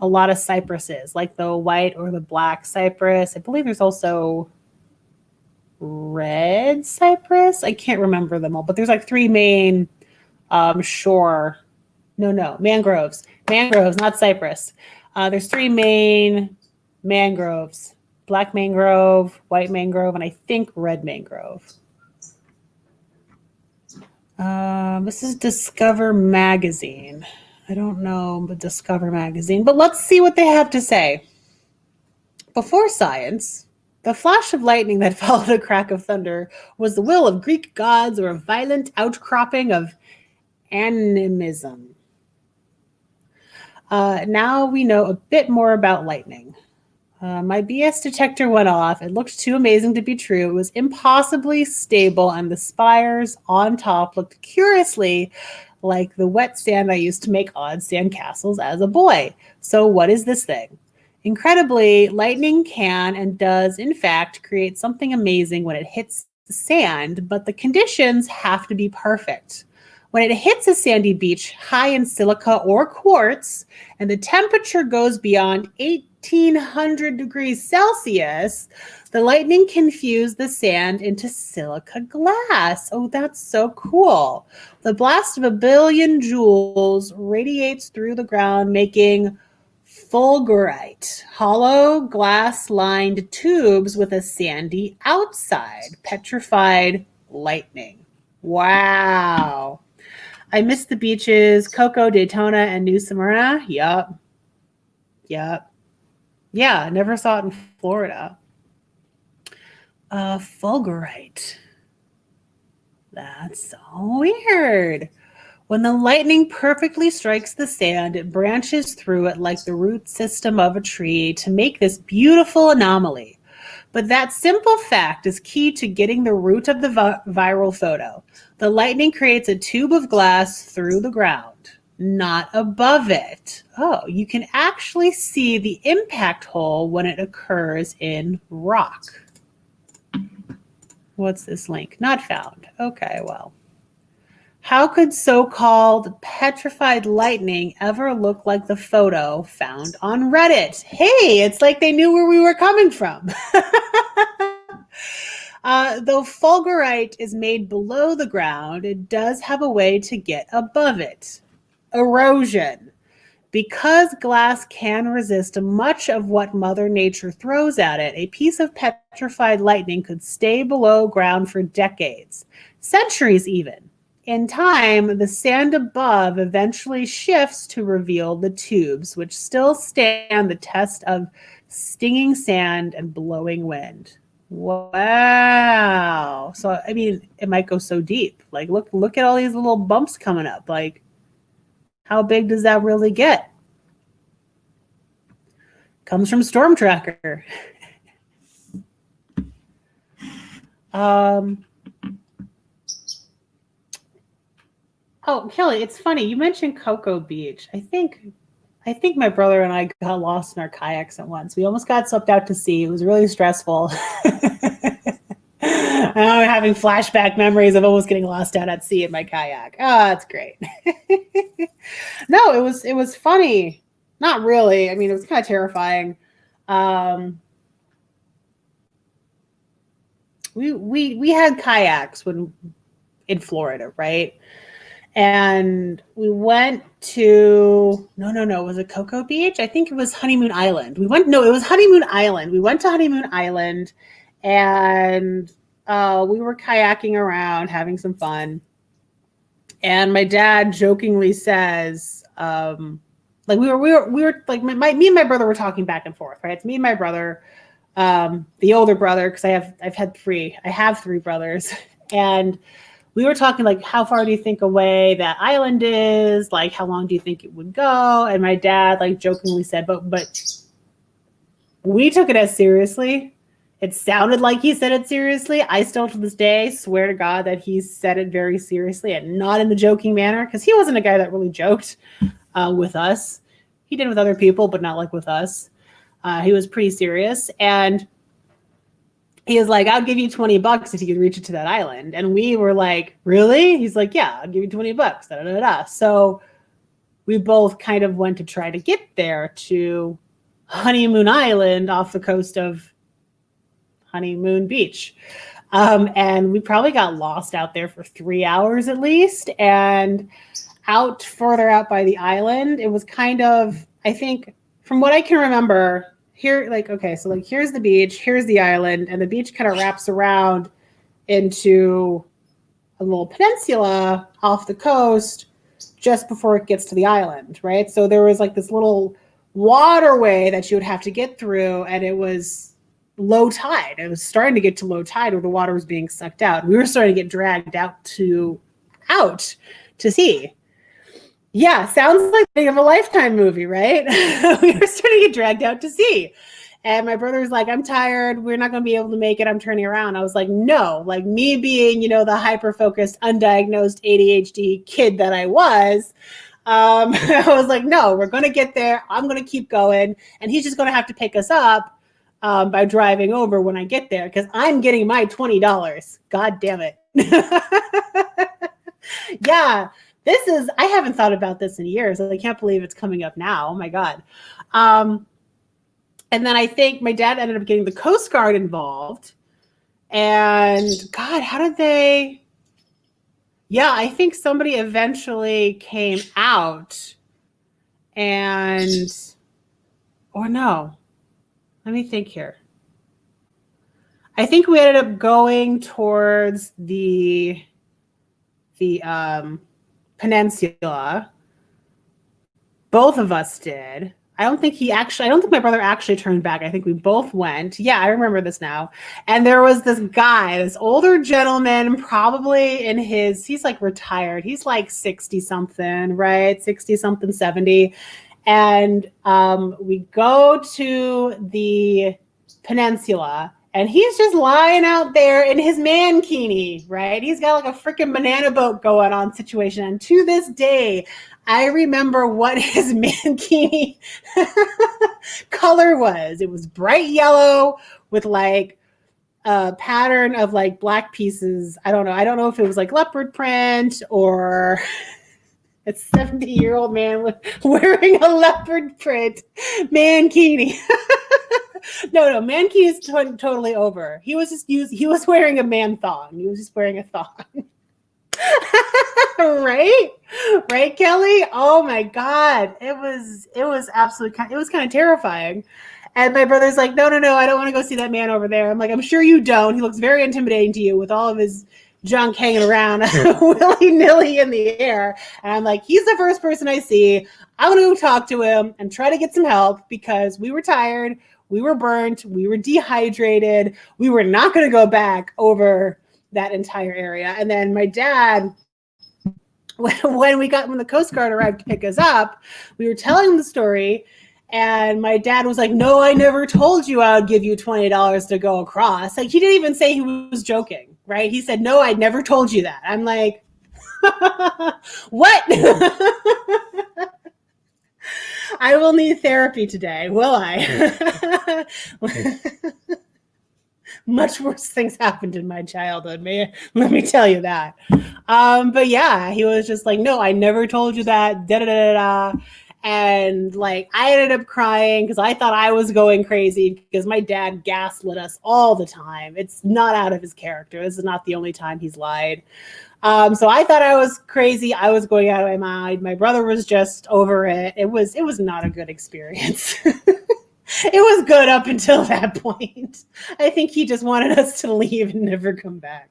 a lot of cypresses, like the white or the black cypress. I believe there's also red cypress. I can't remember them all, but there's like three main mangroves, not cypress. There's three main mangroves black mangrove, white mangrove, and I think red mangrove. This is Discover Magazine. I don't know the Discover Magazine, but let's see what they have to say. Before science, the flash of lightning that followed a crack of thunder was the will of Greek gods or a violent outcropping of animism. Now we know a bit more about lightning. My BS detector went off. It looked too amazing to be true. It was impossibly stable, and the spires on top looked curiously like the wet sand I used to make odd sand castles as a boy. So what is this thing? Incredibly, lightning can and does, in fact, create something amazing when it hits the sand, but the conditions have to be perfect. When it hits a sandy beach high in silica or quartz, and the temperature goes beyond 1800 degrees Celsius, the lightning can fuse the sand into silica glass. Oh, that's so cool. The blast of 1 billion joules radiates through the ground, making fulgurite, hollow glass-lined tubes with a sandy outside, petrified lightning. Wow. I miss the beaches, Cocoa, Daytona, and New Smyrna. Yup. Yeah, never saw it in Florida. Fulgurite. That's so weird. When the lightning perfectly strikes the sand, it branches through it like the root system of a tree to make this beautiful anomaly. But that simple fact is key to getting the root of the viral photo. The lightning creates a tube of glass through the ground, not above it. Oh, you can actually see the impact hole when it occurs in rock. What's this link? Not found. Okay, well. How could so-called petrified lightning ever look like the photo found on Reddit? Hey, it's like they knew where we were coming from. Though fulgurite is made below the ground, it does have a way to get above it. Erosion. Because glass can resist much of what Mother Nature throws at it, a piece of petrified lightning could stay below ground for decades, centuries even. In time, the sand above eventually shifts to reveal the tubes, which still stand the test of stinging sand and blowing wind. Wow. So, I mean, it might go so deep. Like, look at all these little bumps coming up. Like, how big does that really get? Comes from Storm Tracker. Oh, Kelly, it's funny. You mentioned Cocoa Beach. I think my brother and I got lost in our kayaks at once. We almost got swept out to sea. It was really stressful. I'm having flashback memories of almost getting lost out at sea in my kayak. Oh, that's great. No, it was funny. Not really. I mean, it was kind of terrifying. We had kayaks in Florida, right? And we went to was it Cocoa Beach? I think it was Honeymoon Island. It was Honeymoon Island. We went to Honeymoon Island, and we were kayaking around, having some fun. And my dad jokingly says, like we were like me and my brother were talking back and forth, right? It's me and my brother, the older brother, because I have three brothers, and we were talking like, how far do you think away that island is? Like, how long do you think it would go? And my dad like jokingly said, but we took it as seriously. It sounded like he said it seriously. I still to this day swear to God that he said it very seriously and not in the joking manner, because he wasn't a guy that really joked with us. He did with other people, but not like with us. He was pretty serious. And he was like, I'll give you $20 if you could reach it to that island. And we were like, really? He's like, yeah, I'll give you $20. Da, da, da, da. So we both kind of went to try to get there to Honeymoon Island off the coast of Honeymoon Beach. And we probably got lost out there for 3 hours at least. And further out by the island, it was kind of, I think, from what I can remember, here, like, okay, so like here's the beach, here's the island, and the beach kind of wraps around into a little peninsula off the coast just before it gets to the island, right? So there was like this little waterway that you would have to get through, and it was low tide. It was starting to get to low tide where the water was being sucked out. We were starting to get dragged out to sea. Yeah, sounds like the of a Lifetime movie, right? We were starting to get dragged out to sea. And my brother was like, I'm tired. We're not going to be able to make it. I'm turning around. I was like, no, like me being, the hyper-focused, undiagnosed ADHD kid that I was, I was like, no, we're going to get there. I'm going to keep going. And he's just going to have to pick us up by driving over when I get there because I'm getting my $20. God damn it. Yeah, I haven't thought about this in years. I can't believe it's coming up now. Oh my God. And then I think my dad ended up getting the Coast Guard involved. And God, how did they? Yeah, I think somebody eventually came out or no, let me think here. I think we ended up going towards the peninsula. Both of us did. I don't think my brother actually turned back. I think we both went. Yeah, I remember this now. And there was this guy, this older gentleman, probably he's like retired. He's like 60 something, right? 60 something, 70. And we go to the peninsula and he's just lying out there in his mankini, right? He's got like a freaking banana boat going on situation. And to this day, I remember what his mankini color was. It was bright yellow with like a pattern of like black pieces. I don't know. I don't know if it was like leopard print or a 70-year-old man wearing a leopard print mankini. No, mankini is totally over. He was wearing a man thong. He was just wearing a thong. Right, Kelly. Oh my God, it was absolutely it was kind of terrifying. And my brother's like, no, I don't want to go see that man over there. I'm like, I'm sure you don't. He looks very intimidating to you with all of his junk hanging around willy-nilly in the air. And I'm like, he's the first person I see. I'm gonna go talk to him and try to get some help because we were tired, we were burnt, we were dehydrated, we were not going to go back over that entire area. And then my dad, when the Coast Guard arrived to pick us up, we were telling the story, and my dad was like, no, I never told you I would give you $20 to go across. Like, he didn't even say he was joking, right? He said, no, I never told you that. I'm like, what? I will need therapy today, will I? Much worse things happened in my childhood. Let me tell you that. But yeah, he was just like, no, I never told you that. Da da da da. And like, I ended up crying because I thought I was going crazy because my dad gaslit us all the time. It's not out of his character. This is not the only time he's lied. So I thought I was crazy. I was going out of my mind. My brother was just over it. It was not a good experience. It was good up until that point. I think he just wanted us to leave and never come back.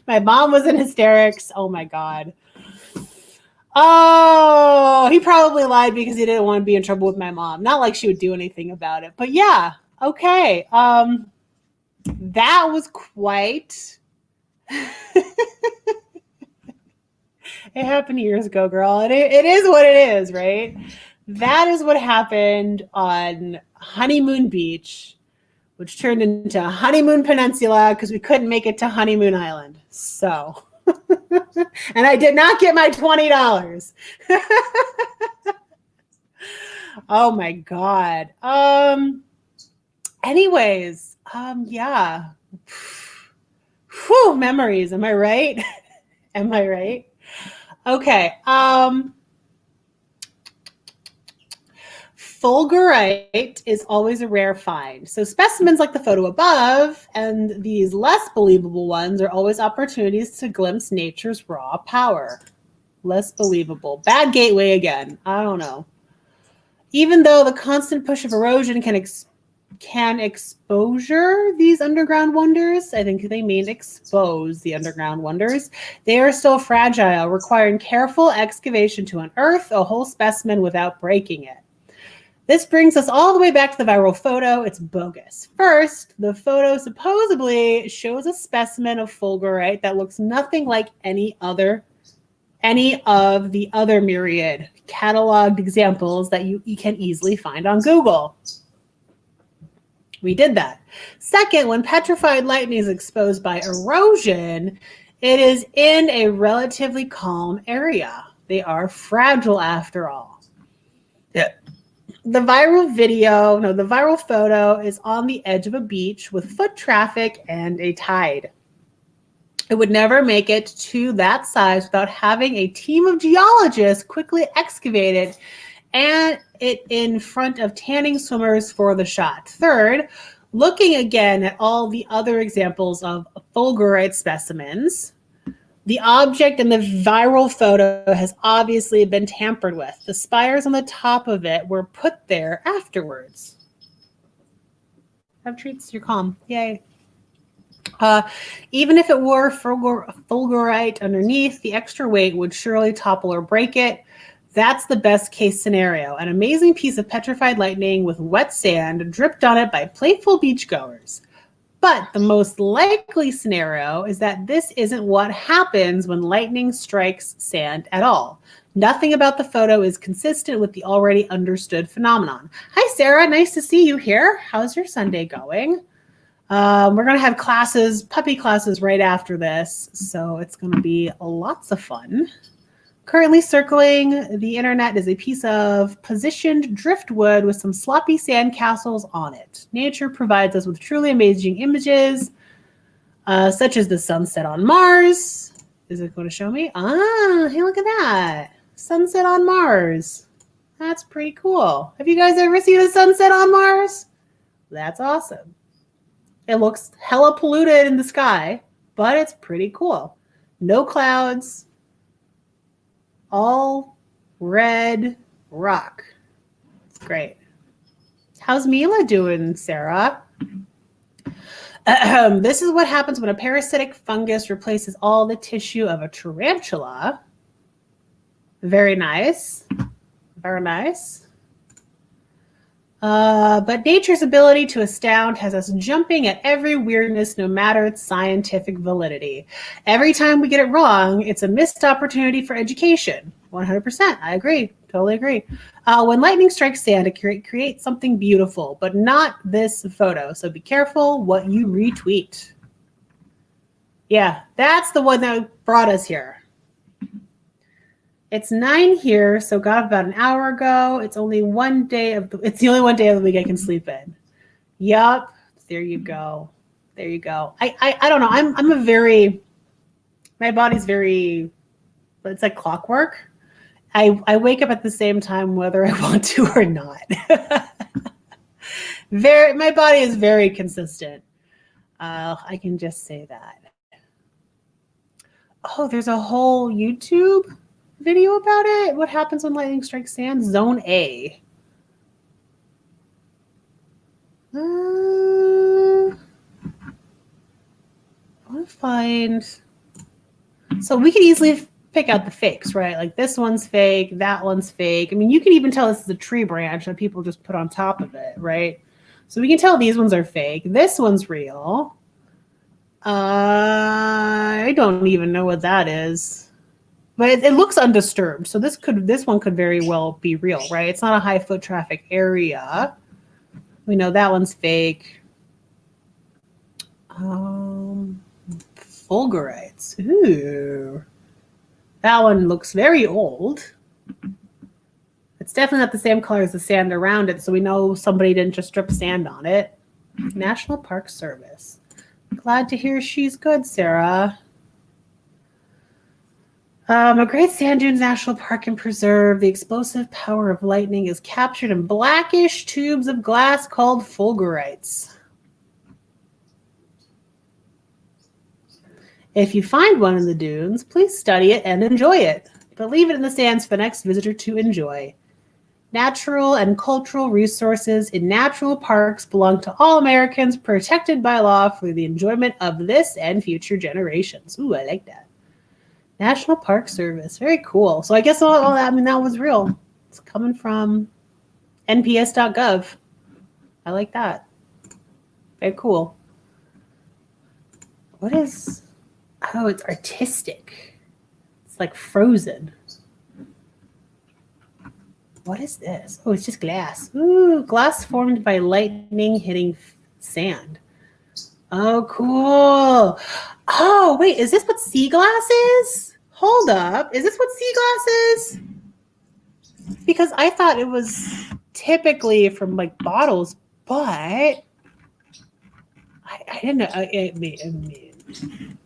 My mom was in hysterics. Oh my God. Oh, he probably lied because he didn't want to be in trouble with my mom. Not like she would do anything about it. But yeah, okay. That was quite... It happened years ago, girl. It is what it is, right? That is what happened on Honeymoon Beach, which turned into Honeymoon Peninsula because we couldn't make it to Honeymoon Island. So, and I did not get my $20. Oh my God. Anyways, yeah. Whew, memories. Am I right? Am I right? Okay. Fulgurite is always a rare find. So specimens like the photo above and these less believable ones are always opportunities to glimpse nature's raw power. Less believable. Bad gateway again. I don't know. Even though the constant push of erosion can exposure these underground wonders, I think they mean expose the underground wonders, they are still fragile, requiring careful excavation to unearth a whole specimen without breaking it. This brings us all the way back to the viral photo. It's bogus. First, the photo supposedly shows a specimen of fulgurite that looks nothing like any of the other myriad cataloged examples that you can easily find on Google. We did that. Second, when petrified lightning is exposed by erosion, it is in a relatively calm area. They are fragile after all. Yeah. The viral photo is on the edge of a beach with foot traffic and a tide. It would never make it to that size without having a team of geologists quickly excavate it and it in front of tanning swimmers for the shot. Third, looking again at all the other examples of fulgurite specimens, the object in the viral photo has obviously been tampered with. The spires on the top of it were put there afterwards. Have treats, you're calm. Yay. Even if it were fulgurite underneath, the extra weight would surely topple or break it. That's the best case scenario. An amazing piece of petrified lightning with wet sand dripped on it by playful beachgoers. But the most likely scenario is that this isn't what happens when lightning strikes sand at all. Nothing about the photo is consistent with the already understood phenomenon. Hi, Sarah. Nice to see you here. How's your Sunday going? We're going to have classes, puppy classes right after this, so it's going to be lots of fun. Currently circling the internet is a piece of positioned driftwood with some sloppy sand castles on it. Nature provides us with truly amazing images, such as the sunset on Mars. Is it going to show me? Ah, hey, look at that. Sunset on Mars. That's pretty cool. Have you guys ever seen a sunset on Mars? That's awesome. It looks hella polluted in the sky, but it's pretty cool. No clouds. All red rock. It's great. How's Mila doing, Sarah? This is what happens when a parasitic fungus replaces all the tissue of a tarantula. Very nice. Very nice. But nature's ability to astound has us jumping at every weirdness, no matter its scientific validity. Every time we get it wrong, it's a missed opportunity for education. 100%. I agree. Totally agree. When lightning strikes sand, it creates something beautiful, but not this photo. So be careful what you retweet. Yeah, that's the one that brought us here. It's 9 here, so got up about an hour ago. It's only one day of it's the only one day of the week I can sleep in. Yup. There you go. There you go. I don't know. I'm a very, my body's very, it's like clockwork. I wake up at the same time whether I want to or not. My body is very consistent. I can just say that. Oh, there's a whole YouTube video about it. What happens when lightning strikes sand? Zone A. I want to find. So we could easily pick out the fakes, right? Like this one's fake, that one's fake. I mean, you can even tell this is a tree branch that people just put on top of it, right? So we can tell these ones are fake. This one's real. I don't even know what that is. But it looks undisturbed, so this one could very well be real, right? It's not a high foot traffic area. We know that one's fake. Fulgurites. Ooh, that one looks very old. It's definitely not the same color as the sand around it, so we know somebody didn't just strip sand on it. National Park Service. Glad to hear she's good, Sarah. A Great Sand Dunes National Park and Preserve. The explosive power of lightning is captured in blackish tubes of glass called fulgurites. If you find one in the dunes, please study it and enjoy it. But leave it in the sands for the next visitor to enjoy. Natural and cultural resources in natural parks belong to all Americans, protected by law for the enjoyment of this and future generations. Ooh, I like that. National Park Service. Very cool. So I guess all that, that was real. It's coming from nps.gov. I like that. Very cool. What is... Oh, it's artistic. It's like frozen. What is this? Oh, it's just glass. Ooh, glass formed by lightning hitting sand. Oh, cool. Oh, wait, is this what sea glass is? Hold up. Is this what sea glass is? Because I thought it was typically from like bottles, but I didn't know. I mean,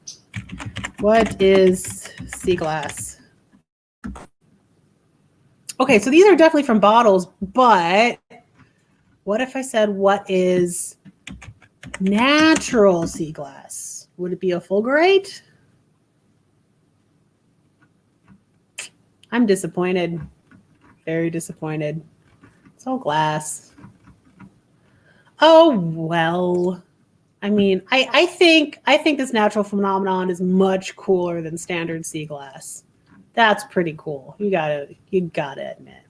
what is sea glass? Okay, so these are definitely from bottles, but what if I said what is natural sea glass? Would it be a Fulgurite? I'm disappointed. Very disappointed. It's all glass. Oh, well. I mean, I think this natural phenomenon is much cooler than standard sea glass. That's pretty cool. You gotta admit.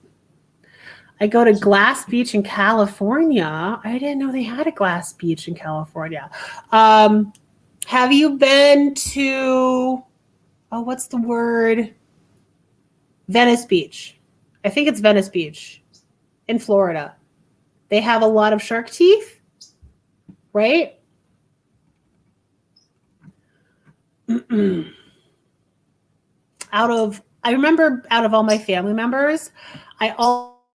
I go to Glass Beach in California. I didn't know they had a Glass Beach in California. Have you been to, oh, what's the word? Venice Beach. I think it's Venice Beach in Florida. They have a lot of shark teeth, right? I remember out of all my family members, I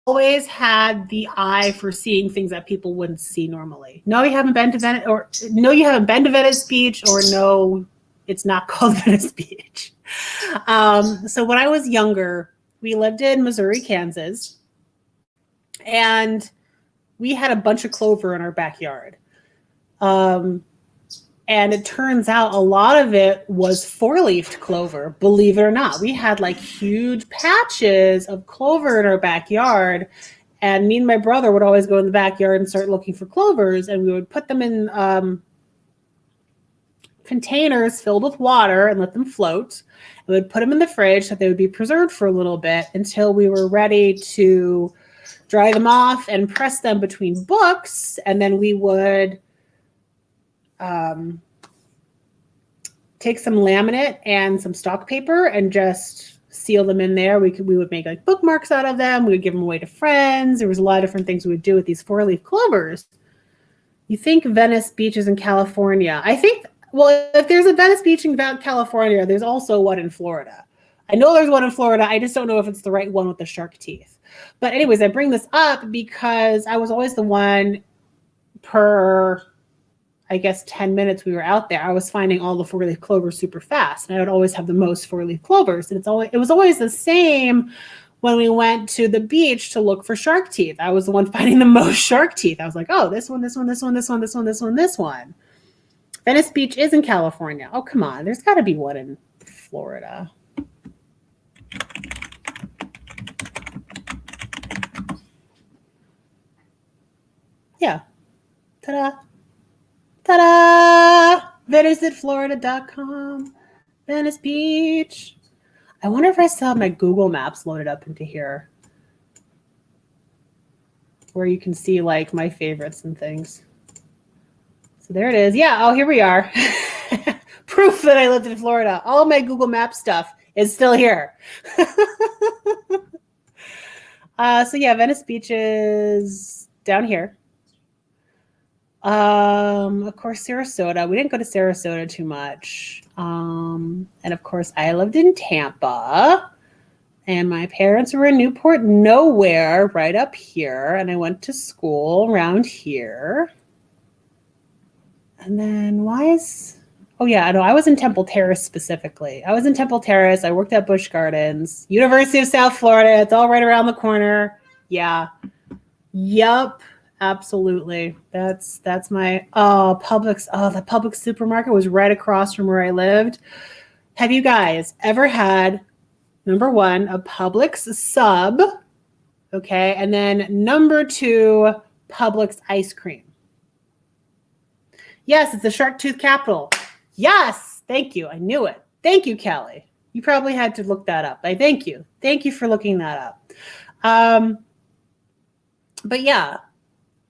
always had the eye for seeing things that people wouldn't see normally. No, you haven't been to Venice, or no, you haven't been to Venice Beach, or no, it's not called Venice Beach. So when I was younger, we lived in Missouri, Kansas, and we had a bunch of clover in our backyard. And it turns out a lot of it was four-leafed clover, believe it or not. We had like huge patches of clover in our backyard. And me and my brother would always go in the backyard and start looking for clovers. And we would put them in containers filled with water and let them float. And we'd put them in the fridge so they would be preserved for a little bit until we were ready to dry them off and press them between books. And then we would... take some laminate and some stock paper and just seal them in there. We would make like bookmarks out of them. We would give them away to friends. There was a lot of different things we would do with these four-leaf clovers. You think Venice Beach is in California? I think, well, if there's a Venice Beach in California, there's also one in Florida. I know there's one in Florida. I just don't know if it's the right one with the shark teeth. But anyways, I bring this up because I was always the one per, I guess, 10 minutes we were out there, I was finding all the four-leaf clovers super fast. And I would always have the most four-leaf clovers. And it was always the same when we went to the beach to look for shark teeth. I was the one finding the most shark teeth. I was like, oh, this one, this one, this one, this one, this one, this one, this one. Venice Beach is in California. Oh, come on. There's got to be one in Florida. Yeah. Ta-da. Ta-da! VeniceAtFlorida.com. Venice Beach. I wonder if I still have my Google Maps loaded up into here, where you can see like my favorites and things. So there it is. Yeah. Oh, here we are. Proof that I lived in Florida. All my Google Maps stuff is still here. So yeah, Venice Beach is down here. Of course, Sarasota. We didn't go to Sarasota too much. And of course, I lived in Tampa. And my parents were in Newport Nowhere, right up here. And I went to school around here. And then oh yeah, no, I was in Temple Terrace specifically. I was in Temple Terrace. I worked at Busch Gardens, University of South Florida. It's all right around the corner. Yeah. Yup. Absolutely. That's my, Publix. Oh, the Publix supermarket was right across from where I lived. Have you guys ever had, number one, a Publix sub Okay. And then number 2, Publix ice cream. Yes, it's the shark tooth capital. Yes. Thank you. I knew it. Thank you, Kelly. You probably had to look that up. I thank you. Thank you for looking that up. But yeah,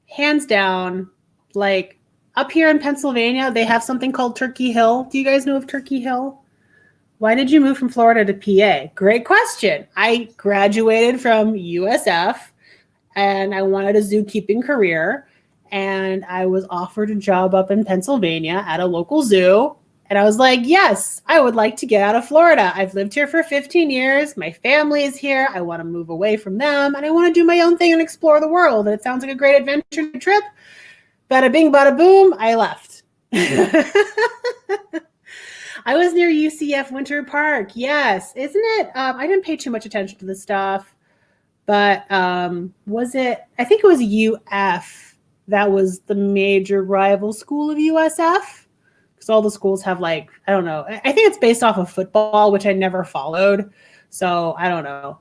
hands down, like up here in Pennsylvania, they have something called Turkey Hill. Do you guys know of Turkey Hill? Why did you move from Florida to PA? Great question. I graduated from USF and I wanted a zookeeping career. And I was offered a job up in Pennsylvania at a local zoo. And I was like, yes, I would like to get out of Florida. I've lived here for 15 years. My family is here. I want to move away from them. And I want to do my own thing and explore the world. And it sounds like a great adventure trip. Bada bing, bada boom, I left. I was near UCF Winter Park. Yes. Isn't it? I didn't pay too much attention to this stuff. But was it? I think it was UF. That was the major rival school of USF. Because all the schools have like, I don't know. I think it's based off of football, which I never followed. So I don't know.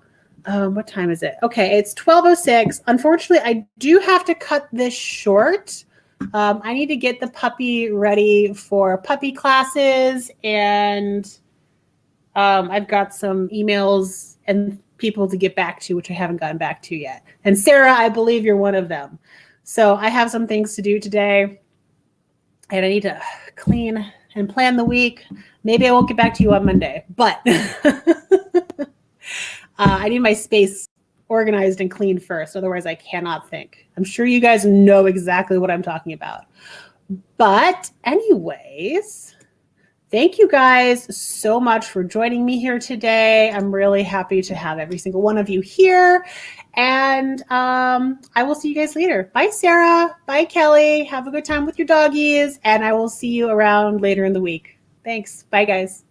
What time is it? Okay, it's 12:06. Unfortunately, I do have to cut this short. I need to get the puppy ready for puppy classes, and I've got some emails and people to get back to, which I haven't gotten back to yet. And Sarah, I believe you're one of them. So I have some things to do today, and I need to clean and plan the week. Maybe I won't get back to you on Monday, but I need my space organized and cleaned first. Otherwise, I cannot think. I'm sure you guys know exactly what I'm talking about. But anyways, thank you guys so much for joining me here today. I'm really happy to have every single one of you here. And I will see you guys later. Bye, Sarah. Bye, Kelly. Have a good time with your doggies. And I will see you around later in the week. Thanks. Bye, guys.